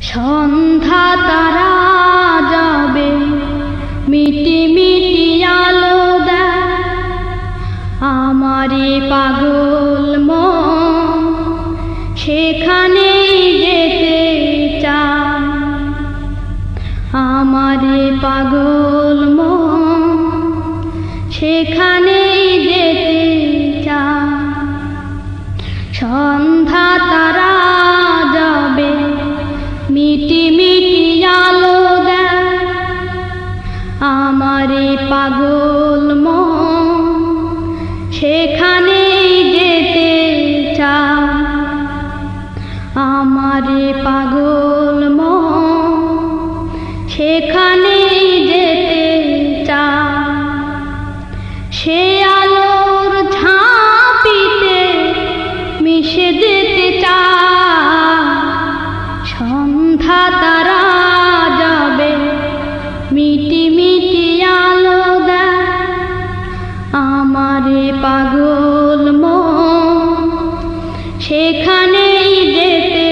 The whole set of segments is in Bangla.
সন্ধ্যা তারা যাবে মিটি মিটি আলো দেয় আমারে পাগল মন সেখানেই যেতে চায় আমারে পাগল মন সেখানেই যেতে চায় সন্ধ্যা তারা যাবে মিটি মিটি আলো দেয় আমারে পাগল মন সেখানেই যেতে চায় আমারে পাগল মন সেখানেই যেতে চায় সে আলোর ঝাঁপিতে মিশে যেতে চায় সন্ধ্যা তারা যাবে মিটি মিটি আলো দেয় আমারে পাগল মন সেখানেই যেতে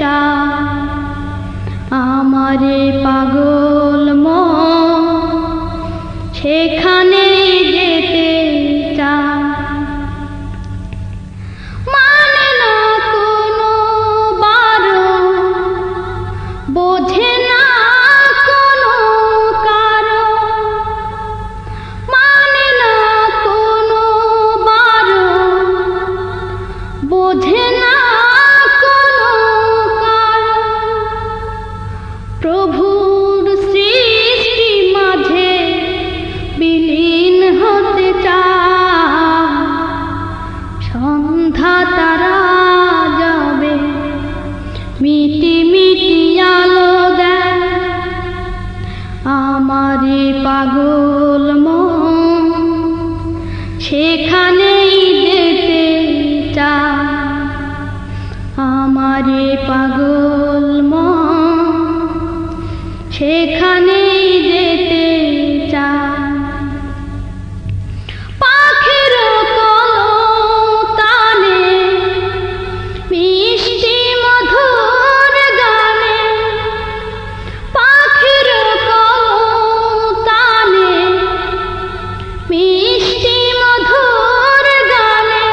চায় আমারে পাগল মন সেখানেই যেতে চায় মানে না কোনো বারণ বোঝে না কোনো কারণ মানে না কোনো বারণ বোঝে না কোনো কারণ প্রভুর সৃষ্টি মাঝে বিলীন হতে চায় সন্ধ্যা তারা যাবে মিটি মিটি আলো দেয় আমারে পাগল মন সেখানেই যেতে চায় আমারে পাগল মন সেখানেই যেতে চায় পাখির কলতানে মিষ্টি মধুর গানে পাখির কলতানে মিষ্টি মধুর গানে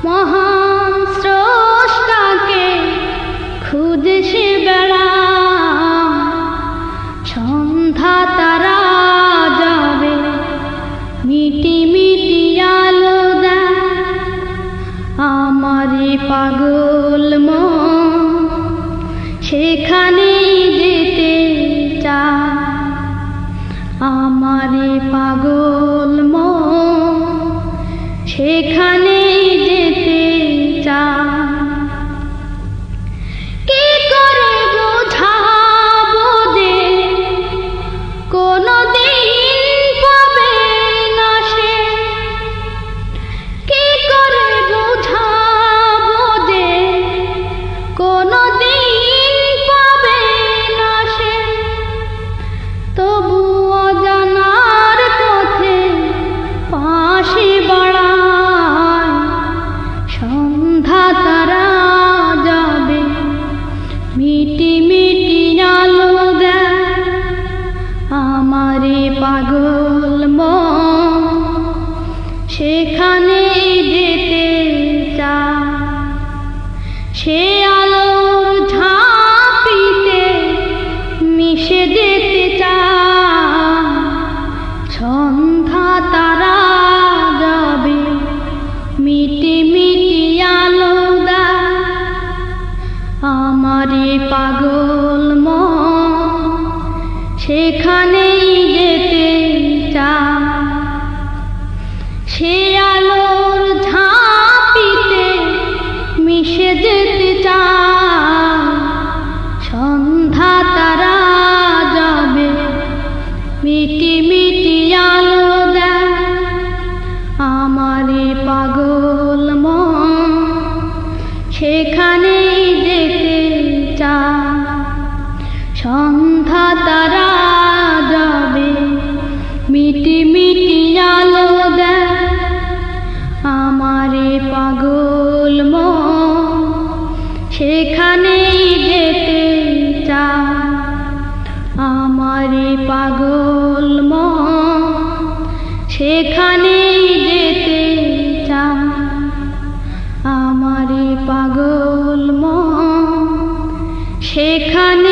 মহান স্রষ্টাকে খুঁজে সে বেড়ায় সন্ধ্যা তারা যাবে মিটি মিটি আলো দেয় আমারে পাগল মন সেখানেই যেতে চায় আমারে পাগল মন সেখানেই যেতে চায় কি করে বোঝাবো যে কোনদিন পাবে না সে কি করে বোঝাবো যে কোনদিন পাবে না সে তবু অজানার পথে পাশে বাড়ায় সন্ধ্যা তারা যাবে মিটি মিটি আলো দেয় আমারে পাগল মন সেখানেই যেতে চায় সে আলোর ঝাঁপিতে মিশে যেতে চায় সন্ধ্যা তারা যাবে মিটি মিটি আলো দেয় আমারে পাগল মন সেখানেই যেতে চায় সে আলোর ঝাঁপিতে মিশে যেতে চায় সন্ধ্যা তারা যাবে মিটি মিটি আলো দেয় আমারে পাগল মন সেখানেই যেতে চায় সন্ধ্যা তারা সেখানেই যেতে চায় আমারে পাগল মন সেখানেই যেতে চায় আমারে পাগল মন সেখানে